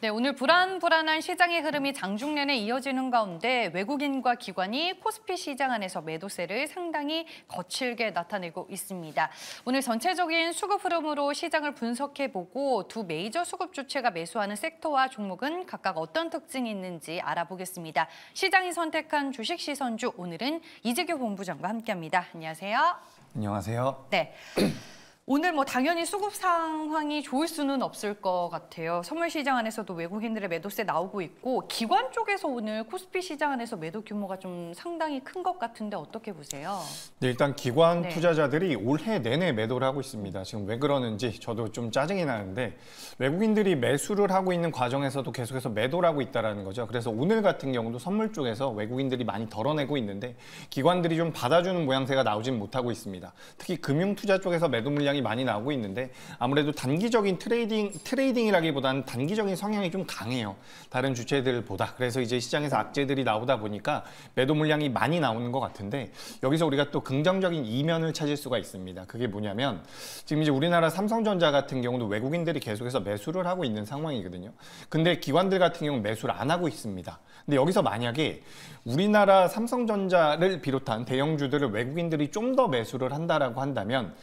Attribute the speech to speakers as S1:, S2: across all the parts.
S1: 네, 오늘 불안한 시장의 흐름이 장중 내내 이어지는 가운데 외국인과 기관이 코스피 시장 안에서 매도세를 상당히 거칠게 나타내고 있습니다. 오늘 전체적인 수급 흐름으로 시장을 분석해보고 두 메이저 수급 주체가 매수하는 섹터와 종목은 각각 어떤 특징이 있는지 알아보겠습니다. 시장이 선택한 주식 시선주, 오늘은 이재규 본부장과 함께합니다. 안녕하세요.
S2: 안녕하세요.
S1: 네. 오늘 당연히 수급 상황이 좋을 수는 없을 것 같아요. 선물 시장 안에서도 외국인들의 매도세 나오고 있고 기관 쪽에서 오늘 코스피 시장 안에서 매도 규모가 좀 상당히 큰 것 같은데 어떻게 보세요?
S2: 네, 일단 기관
S1: 네.
S2: 투자자들이 올해 내내 매도를 하고 있습니다. 지금 왜 그러는지 저도 좀 짜증이 나는데 외국인들이 매수를 하고 있는 과정에서도 계속해서 매도를 하고 있다는 거죠. 그래서 오늘 같은 경우도 선물 쪽에서 외국인들이 많이 덜어내고 있는데 기관들이 좀 받아주는 모양새가 나오진 못하고 있습니다. 특히 금융 투자 쪽에서 매도 물량이 많이 나오고 있는데 아무래도 단기적인 트레이딩이라기보다는 단기적인 성향이 좀 강해요. 다른 주체들보다. 그래서 이제 시장에서 악재들이 나오다 보니까 매도 물량이 많이 나오는 것 같은데 여기서 우리가 또 긍정적인 이면을 찾을 수가 있습니다. 그게 뭐냐면 지금 이제 우리나라 삼성전자 같은 경우도 외국인들이 계속해서 매수를 하고 있는 상황이거든요. 근데 기관들 같은 경우는 매수를 안 하고 있습니다. 근데 여기서 만약에 우리나라 삼성전자를 비롯한 대형주들을 외국인들이 좀 더 매수를 한다라고 한다면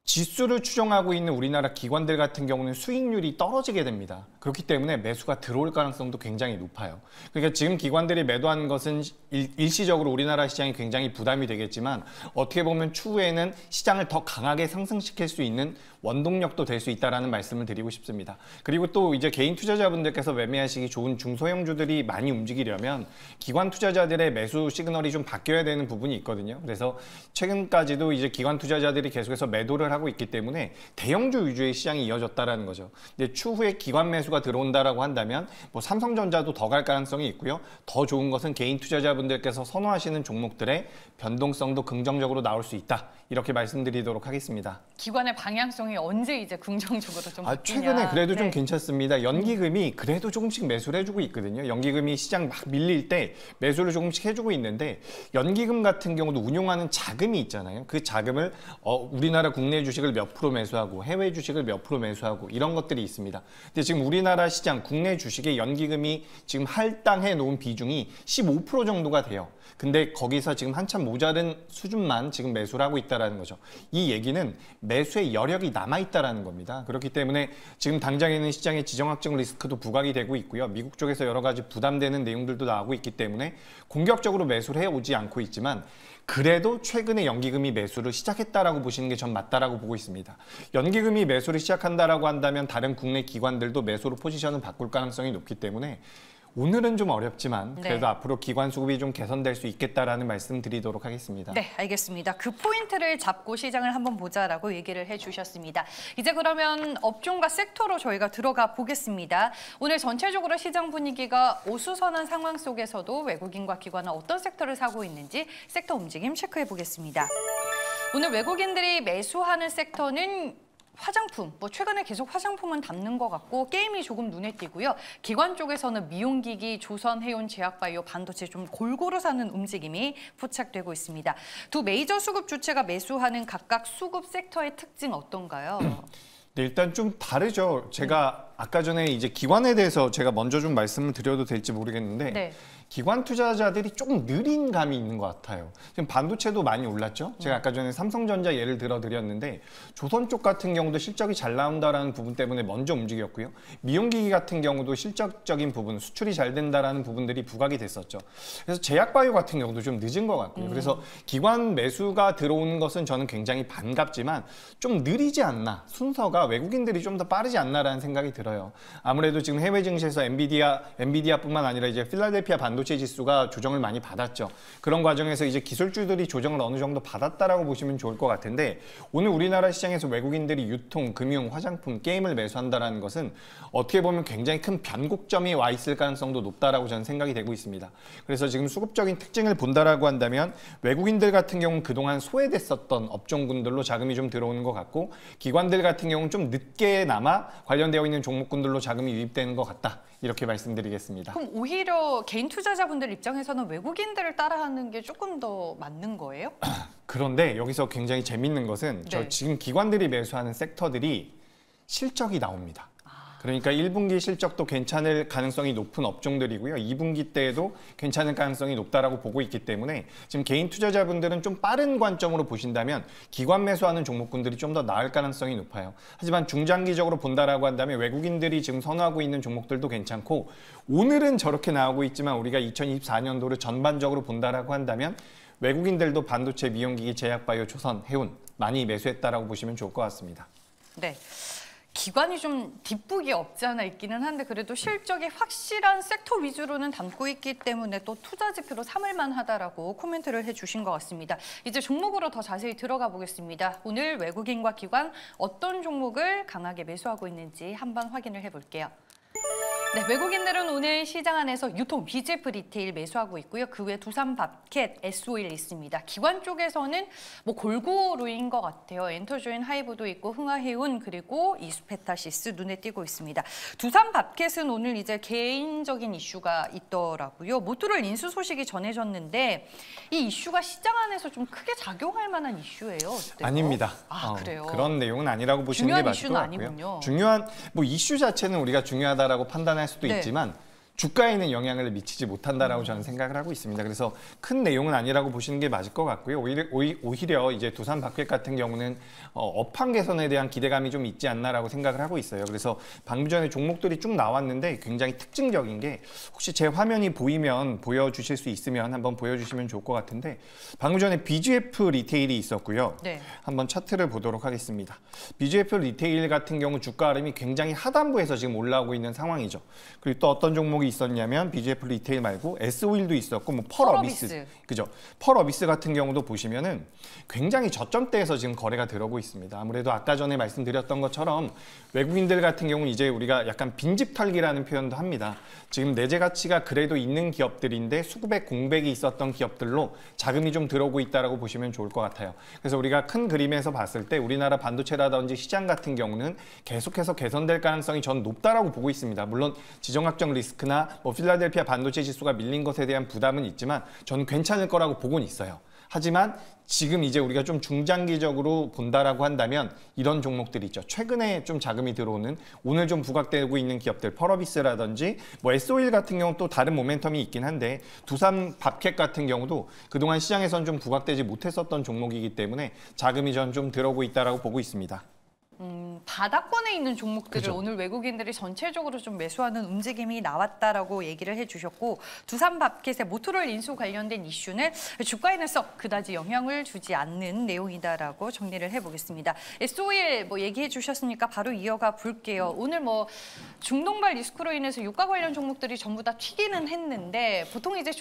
S2: 지수를 추정하고 있는 우리나라 기관들 같은 경우는 수익률이 떨어지게 됩니다. 그렇기 때문에 매수가 들어올 가능성도 굉장히 높아요. 그러니까 지금 기관들이 매도하는 것은 일시적으로 우리나라 시장이 굉장히 부담이 되겠지만 어떻게 보면 추후에는 시장을 더 강하게 상승시킬 수 있는 원동력도 될 수 있다는 말씀을 드리고 싶습니다. 그리고 또 이제 개인 투자자분들께서 매매하시기 좋은 중소형주들이 많이 움직이려면 기관 투자자들의 매수 시그널이 좀 바뀌어야 되는 부분이 있거든요. 그래서 최근까지도 이제 기관 투자자들이 계속해서 매도를 하고 있기 때문에 대형주 위주의 시장이 이어졌다라는 거죠. 근데 추후에 기관 매수가 들어온다라고 한다면 삼성전자도 더 갈 가능성이 있고요. 더 좋은 것은 개인 투자자분들께서 선호하시는 종목들의 변동성도 긍정적으로 나올 수 있다. 이렇게 말씀드리도록 하겠습니다.
S1: 기관의 방향성이 언제 이제 긍정적으로 좀 바뀌냐.
S2: 최근에 그래도 좀 괜찮습니다. 연기금이 그래도 조금씩 매수를 해주고 있거든요. 연기금이 시장 막 밀릴 때 매수를 조금씩 해주고 있는데 연기금 같은 경우도 운용하는 자금이 있잖아요. 그 자금을 우리나라 국내 주식을 몇 프로 매수하고 해외 주식을 몇 프로 매수하고 이런 것들이 있습니다. 근데 지금 우리나라 시장 국내 주식의 연기금이 지금 할당해 놓은 비중이 15% 정도가 돼요. 근데 거기서 지금 한참 모자른 수준만 지금 매수를 하고 있다는 거죠. 이 얘기는 매수의 여력이 남아있다는 겁니다. 그렇기 때문에 지금 당장에는 시장의 지정학적 리스크도 부각이 되고 있고요. 미국 쪽에서 여러 가지 부담되는 내용들도 나오고 있기 때문에 공격적으로 매수를 해오지 않고 있지만 그래도 최근에 연기금이 매수를 시작했다라고 보시는 게 전 맞다라고 보고 있습니다. 연기금이 매수를 시작한다라고 한다면 다른 국내 기관들도 매수로 포지션을 바꿀 가능성이 높기 때문에 오늘은 좀 어렵지만 그래도 앞으로 기관 수급이 좀 개선될 수 있겠다라는 말씀 드리도록 하겠습니다.
S1: 네, 알겠습니다. 그 포인트를 잡고 시장을 한번 보자라고 얘기를 해주셨습니다. 이제 그러면 업종과 섹터로 저희가 들어가 보겠습니다. 오늘 전체적으로 시장 분위기가 어수선한 상황 속에서도 외국인과 기관은 어떤 섹터를 사고 있는지 섹터 움직임 체크해 보겠습니다. 오늘 외국인들이 매수하는 섹터는 화장품, 최근에 계속 화장품은 담는 것 같고 게임이 조금 눈에 띄고요. 기관 쪽에서는 미용기기, 조선, 해운, 제약바이오, 반도체 좀 골고루 사는 움직임이 포착되고 있습니다. 두 메이저 수급 주체가 매수하는 각각 수급 섹터의 특징 어떤가요?
S2: 네, 일단 좀 다르죠. 제가 아까 전에 이제 기관에 대해서 제가 먼저 좀 말씀을 드려도 될지 모르겠는데 기관 투자자들이 조금 느린 감이 있는 것 같아요. 지금 반도체도 많이 올랐죠. 제가 아까 전에 삼성전자 예를 들어 드렸는데 조선 쪽 같은 경우도 실적이 잘 나온다라는 부분 때문에 먼저 움직였고요. 미용기기 같은 경우도 실적적인 부분, 수출이 잘 된다라는 부분들이 부각이 됐었죠. 그래서 제약바이오 같은 경우도 좀 늦은 것 같고요. 그래서 기관 매수가 들어오는 것은 저는 굉장히 반갑지만 좀 느리지 않나, 순서가 외국인들이 좀 더 빠르지 않나라는 생각이 들어요. 아무래도 지금 해외 증시에서 엔비디아뿐만 아니라 이제 필라델피아 반도체 지수가 조정을 많이 받았죠. 그런 과정에서 이제 기술주들이 조정을 어느 정도 받았다라고 보시면 좋을 것 같은데 오늘 우리나라 시장에서 외국인들이 유통, 금융, 화장품, 게임을 매수한다는 것은 어떻게 보면 굉장히 큰 변곡점이 와 있을 가능성도 높다라고 저는 생각이 되고 있습니다. 그래서 지금 수급적인 특징을 본다라고 한다면 외국인들 같은 경우는 그동안 소외됐었던 업종군들로 자금이 좀 들어오는 것 같고 기관들 같은 경우는 좀 늦게나마 관련되어 있는 종목군들로 자금이 유입되는 것 같다. 이렇게 말씀드리겠습니다.
S1: 그럼 오히려 개인 투자자분들 입장에서는 외국인들을 따라하는 게 조금 더 맞는 거예요?
S2: 그런데 여기서 굉장히 재밌는 것은 저 지금 기관들이 매수하는 섹터들이 실적이 나옵니다. 그러니까 1분기 실적도 괜찮을 가능성이 높은 업종들이고요. 2분기 때에도 괜찮을 가능성이 높다라고 보고 있기 때문에 지금 개인 투자자분들은 좀 빠른 관점으로 보신다면 기관 매수하는 종목군들이 좀 더 나을 가능성이 높아요. 하지만 중장기적으로 본다라고 한다면 외국인들이 지금 선호하고 있는 종목들도 괜찮고 오늘은 저렇게 나오고 있지만 우리가 2024년도를 전반적으로 본다라고 한다면 외국인들도 반도체, 미용기기, 제약바이오, 조선, 해운 많이 매수했다라고 보시면 좋을 것 같습니다.
S1: 네. 기관이 좀 뒷북이 없지 않아 있기는 한데 그래도 실적이 확실한 섹터 위주로는 담고 있기 때문에 또 투자 지표로 삼을 만하다라고 코멘트를 해주신 것 같습니다. 이제 종목으로 더 자세히 들어가 보겠습니다. 오늘 외국인과 기관 어떤 종목을 강하게 매수하고 있는지 한번 확인을 해볼게요. 네, 외국인들은 오늘 시장 안에서 유통, BGF 리테일 매수하고 있고요. 그 외 두산밥켓, S-오일 있습니다. 기관 쪽에서는 뭐 골고루인 것 같아요. 엔터조인, 하이브도 있고 흥하해운 그리고 이수페타시스 눈에 띄고 있습니다. 두산밥켓은 오늘 이제 개인적인 이슈가 있더라고요. 모토를 인수 소식이 전해졌는데 이 이슈가 시장 안에서 좀 크게 작용할 만한 이슈예요. 어때요?
S2: 아닙니다.
S1: 그래요?
S2: 그런 내용은 아니라고 보시는 게 맞을 것 같고요.
S1: 아니군요.
S2: 중요한 뭐 이슈 자체는 우리가 중요하다라고 판단할 수도
S1: 네.
S2: 있지만 주가에는 영향을 미치지 못한다라고 저는 생각을 하고 있습니다. 그래서 큰 내용은 아니라고 보시는 게 맞을 것 같고요. 오히려 이제 두산밥켓 같은 경우는 업황 개선에 대한 기대감이 좀 있지 않나라고 생각을 하고 있어요. 그래서 방금 전에 종목들이 쭉 나왔는데 굉장히 특징적인 게 혹시 제 화면이 보이면 보여주실 수 있으면 한번 보여주시면 좋을 것 같은데 방금 전에 BGF 리테일이 있었고요.
S1: 네.
S2: 한번 차트를 보도록 하겠습니다. BGF 리테일 같은 경우 주가 흐름이 굉장히 하단부에서 지금 올라오고 있는 상황이죠. 그리고 또 어떤 종목이 있었냐면 BGF 리테일 말고 S-오일도 있었고 뭐 펄어비스, 그죠? 펄어비스 같은 경우도 보시면은 굉장히 저점대에서 지금 거래가 들어오고 있습니다. 아무래도 아까 전에 말씀드렸던 것처럼 외국인들 같은 경우는 이제 우리가 약간 빈집 털기라는 표현도 합니다. 지금 내재 가치가 그래도 있는 기업들인데 수급에 공백이 있었던 기업들로 자금이 좀 들어오고 있다라고 보시면 좋을 것 같아요. 그래서 우리가 큰 그림에서 봤을 때 우리나라 반도체라든지 시장 같은 경우는 계속해서 개선될 가능성이 전 높다라고 보고 있습니다. 물론 지정학적 리스크나 뭐 필라델피아 반도체 지수가 밀린 것에 대한 부담은 있지만 저는 괜찮을 거라고 보고는 있어요. 하지만 지금 이제 우리가 좀 중장기적으로 본다라고 한다면 이런 종목들이 있죠. 최근에 좀 자금이 들어오는 오늘 좀 부각되고 있는 기업들 펄어비스라든지 뭐 S-오일 같은 경우 또 다른 모멘텀이 있긴 한데 두산밥켓 같은 경우도 그동안 시장에선 좀 부각되지 못했었던 종목이기 때문에 자금이 전 좀 들어오고 있다라고 보고 있습니다.
S1: 바닥권에 있는 종목들을
S2: 그죠.
S1: 오늘 외국인들이 전체적으로 좀 매수하는 움직임이 나왔다라고 얘기를 해주셨고 두산밥켓의 모토롤 인수 관련된 이슈는 주가에는 썩 그다지 영향을 주지 않는 내용이다라고 정리를 해보겠습니다. S-오일 뭐 얘기해 주셨으니까 바로 이어가 볼게요. 오늘 뭐 중동발 리스크로 인해서 유가 관련 종목들이 전부 다 튀기는 했는데 보통 이제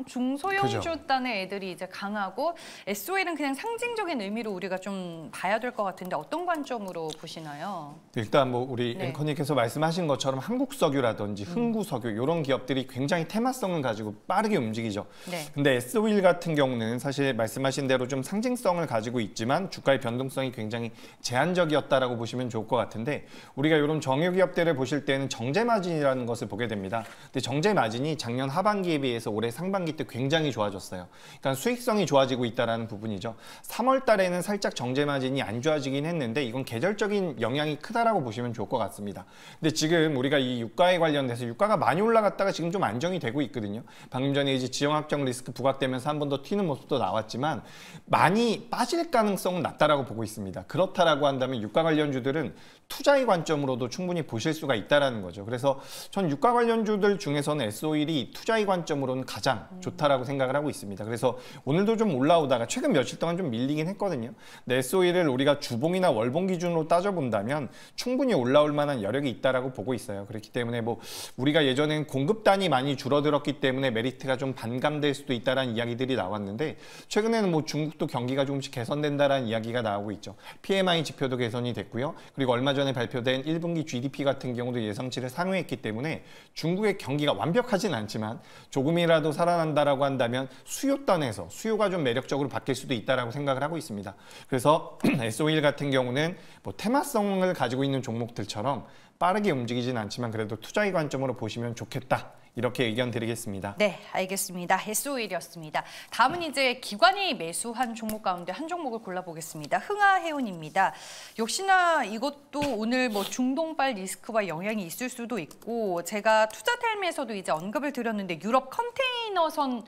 S1: 중소형주단의 애들이 이제 강하고 S-오일은 그냥 상징적인 의미로 우리가 좀 봐야 될 것 같은데 어떤 관점으로 보시나요?
S2: 일단 뭐 우리
S1: 네.
S2: 앵커님께서 말씀하신 것처럼 한국석유라든지 흥구석유 이런 기업들이 굉장히 테마성을 가지고 빠르게 움직이죠.
S1: 네.
S2: 근데 S-오일 같은 경우는 사실 말씀하신 대로 좀 상징성을 가지고 있지만 주가의 변동성이 굉장히 제한적이었다라고 보시면 좋을 것 같은데 우리가 이런 정유기업들을 보실 때는 정제 마진이라는 것을 보게 됩니다. 근데 정제 마진이 작년 하반기에 비해서 올해 상반기 때 굉장히 좋아졌어요. 그러니까 수익성이 좋아지고 있다는 부분이죠. 3월 달에는 살짝 정제 마진이 안 좋아지긴 했는데 이건 계절적인 영향이 크다라고 보시면 좋을 것 같습니다. 근데 지금 우리가 이 유가에 관련돼서 유가가 많이 올라갔다가 지금 좀 안정이 되고 있거든요. 방금 전에 이제 지정학적 리스크 부각되면서 한 번 더 튀는 모습도 나왔지만 많이 빠질 가능성은 낮다라고 보고 있습니다. 그렇다라고 한다면 유가 관련주들은 투자의 관점으로도 충분히 보실 수가 있다라는 거죠. 그래서 전 유가 관련주들 중에서는 S-오일이 투자의 관점으로는 가장 좋다라고 생각을 하고 있습니다. 그래서 오늘도 좀 올라오다가 최근 며칠 동안 좀 밀리긴 했거든요. 근데 S-오일을 우리가 주봉이나 월봉 기준으로 따져본다면 충분히 올라올 만한 여력이 있다라고 보고 있어요. 그렇기 때문에 뭐 우리가 예전엔 공급단이 많이 줄어들었기 때문에 메리트가 좀 반감될 수도 있다라는 이야기들이 나왔는데 최근에는 뭐 중국도 경기가 조금씩 개선된다라는 이야기가 나오고 있죠. PMI 지표도 개선이 됐고요. 그리고 얼마 전에 발표된 1분기 GDP 같은 경우도 예상치를 상회했기 때문에 중국의 경기가 완벽하진 않지만 조금이라도 살아난다라고 한다면 수요단에서 수요가 좀 매력적으로 바뀔 수도 있다라고 생각을 하고 있습니다. 그래서 S-오일 같은 경우는 뭐 테마성을 가지고 있는 종목들처럼 빠르게 움직이진 않지만 그래도 투자의 관점으로 보시면 좋겠다. 이렇게 의견 드리겠습니다.
S1: 네, 알겠습니다. SO일이었습니다. 다음은 이제 기관이 매수한 종목 가운데 한 종목을 골라보겠습니다. 흥하해운입니다. 역시나 이것도 오늘 뭐 중동발 리스크와 영향이 있을 수도 있고 제가 투자타임에서도 이제 언급을 드렸는데 유럽 컨테이너선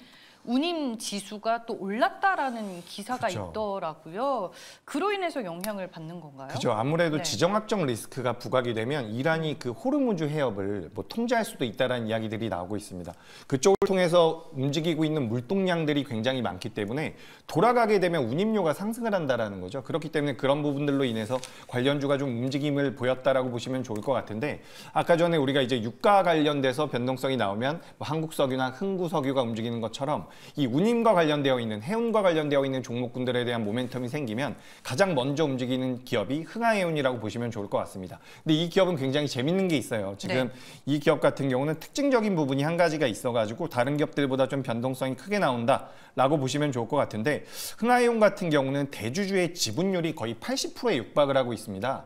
S1: 운임 지수가 또 올랐다라는 기사가
S2: 그쵸.
S1: 있더라고요. 그로 인해서 영향을 받는 건가요?
S2: 그렇죠. 아무래도
S1: 네.
S2: 지정학적 리스크가 부각이 되면 이란이 그 호르무즈 해협을 뭐 통제할 수도 있다라는 이야기들이 나오고 있습니다. 그쪽을 통해서 움직이고 있는 물동량들이 굉장히 많기 때문에 돌아가게 되면 운임료가 상승을 한다라는 거죠. 그렇기 때문에 그런 부분들로 인해서 관련주가 좀 움직임을 보였다라고 보시면 좋을 것 같은데 아까 전에 우리가 이제 유가 관련돼서 변동성이 나오면 뭐 한국석유나 흥구석유가 움직이는 것처럼 이 운임과 관련되어 있는 해운과 관련되어 있는 종목군들에 대한 모멘텀이 생기면 가장 먼저 움직이는 기업이 흥하해운이라고 보시면 좋을 것 같습니다. 근데 이 기업은 굉장히 재밌는 게 있어요. 지금 이 기업 같은 경우는 특징적인 부분이 한 가지가 있어가지고 다른 기업들보다 좀 변동성이 크게 나온다라고 보시면 좋을 것 같은데 흥하해운 같은 경우는 대주주의 지분율이 거의 80%에 육박을 하고 있습니다.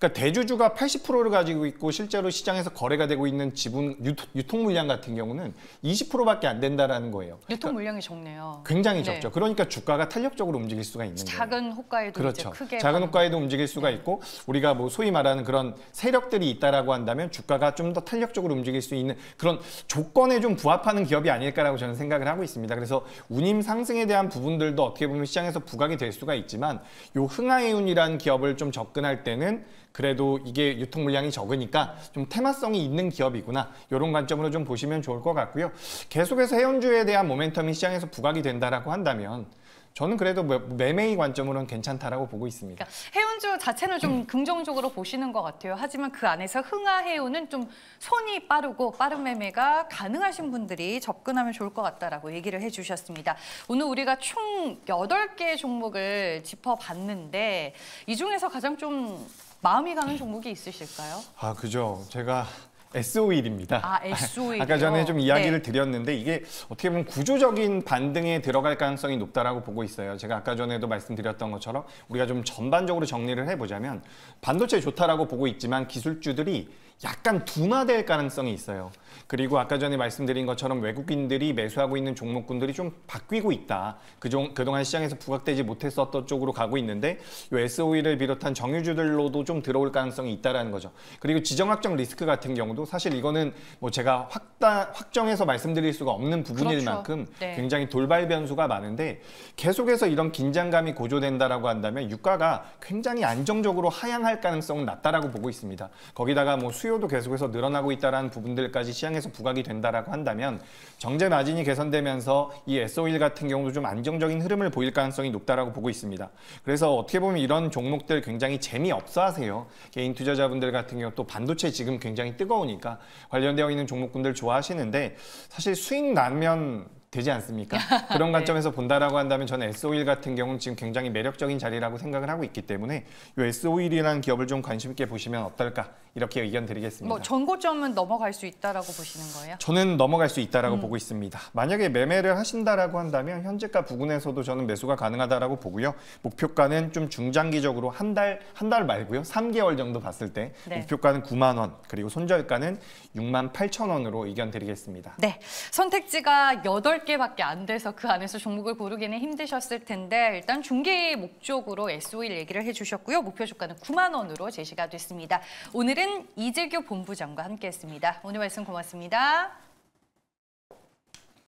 S2: 그러니까 대주주가 80%를 가지고 있고 실제로 시장에서 거래가 되고 있는 지분 유통 물량 같은 경우는 20%밖에 안 된다라는 거예요.
S1: 유통 물량이 적네요.
S2: 굉장히
S1: 네.
S2: 적죠. 그러니까 주가가 탄력적으로 움직일 수가 있는 거예요.
S1: 작은 호가에도
S2: 그렇죠.
S1: 이제 크게
S2: 작은
S1: 반응.
S2: 호가에도 움직일 수가 있고 우리가 뭐 소위 말하는 그런 세력들이 있다라고 한다면 주가가 좀 더 탄력적으로 움직일 수 있는 그런 조건에 좀 부합하는 기업이 아닐까라고 저는 생각을 하고 있습니다. 그래서 운임 상승에 대한 부분들도 어떻게 보면 시장에서 부각이 될 수가 있지만 요 흥하해운이라는 기업을 좀 접근할 때는 그래도 이게 유통 물량이 적으니까 좀 테마성이 있는 기업이구나. 이런 관점으로 좀 보시면 좋을 것 같고요. 계속해서 해운주에 대한 모멘텀이 시장에서 부각이 된다라고 한다면 저는 그래도 매매의 관점으로는 괜찮다라고 보고 있습니다.
S1: 그러니까 해운주 자체는 좀 긍정적으로 보시는 것 같아요. 하지만 그 안에서 흥하해운은 좀 손이 빠르고 빠른 매매가 가능하신 분들이 접근하면 좋을 것 같다라고 얘기를 해주셨습니다. 오늘 우리가 총 8개의 종목을 짚어봤는데 이 중에서 가장 좀 마음이 가는 종목이 있으실까요?
S2: 아, 그죠. 제가 SO일입니다.
S1: 아, SO일이요?
S2: 아까 전에 좀 이야기를
S1: 네.
S2: 드렸는데 이게 어떻게 보면 구조적인 반등에 들어갈 가능성이 높다라고 보고 있어요. 제가 아까 전에도 말씀드렸던 것처럼 우리가 좀 전반적으로 정리를 해보자면 반도체 좋다라고 보고 있지만 기술주들이 약간 둔화될 가능성이 있어요. 그리고 아까 전에 말씀드린 것처럼 외국인들이 매수하고 있는 종목군들이 좀 바뀌고 있다. 그동안 시장에서 부각되지 못했었던 쪽으로 가고 있는데 이 SOE를 비롯한 정유주들로도 좀 들어올 가능성이 있다라는 거죠. 그리고 지정학적 리스크 같은 경우도 사실 이거는 뭐 제가 확정해서 말씀드릴 수가 없는 부분일
S1: 그렇죠.
S2: 만큼
S1: 네.
S2: 굉장히 돌발 변수가 많은데 계속해서 이런 긴장감이 고조된다라고 한다면 유가가 굉장히 안정적으로 하향할 가능성은 낮다라고 보고 있습니다. 거기다가 뭐 수요도 계속해서 늘어나고 있다라는 부분들까지 시장에서 부각이 된다라고 한다면 정제 마진이 개선되면서 이 SO일 같은 경우도 좀 안정적인 흐름을 보일 가능성이 높다라고 보고 있습니다. 그래서 어떻게 보면 이런 종목들 굉장히 재미없어 하세요. 개인 투자자분들 같은 경우 또 반도체 지금 굉장히 뜨거우니까 관련되어 있는 종목군들 좋아하시는데 사실 수익 나면 되지 않습니까? 그런 관점에서 본다라고 한다면 저는 SO일 같은 경우는 지금 굉장히 매력적인 자리라고 생각을 하고 있기 때문에 이 SO일이라는 기업을 좀 관심 있게 보시면 어떨까 이렇게 의견 드리겠습니다.
S1: 뭐 전고점은 넘어갈 수 있다라고 보시는 거예요?
S2: 저는 넘어갈 수 있다라고 보고 있습니다. 만약에 매매를 하신다라고 한다면 현재가 부근에서도 저는 매수가 가능하다라고 보고요. 목표가는 좀 중장기적으로 한 달 말고요. 3개월 정도 봤을 때
S1: 네.
S2: 목표가는 9만 원, 그리고 손절가는 6만 8천 원으로 의견 드리겠습니다.
S1: 네, 선택지가 8개밖에 안 돼서 그 안에서 종목을 고르기는 힘드셨을 텐데 일단 중개 목적으로 SO일 얘기를 해주셨고요. 목표 주가는 9만 원으로 제시가 됐습니다. 오늘은 이재규 본부장과 함께했습니다. 오늘 말씀 고맙습니다.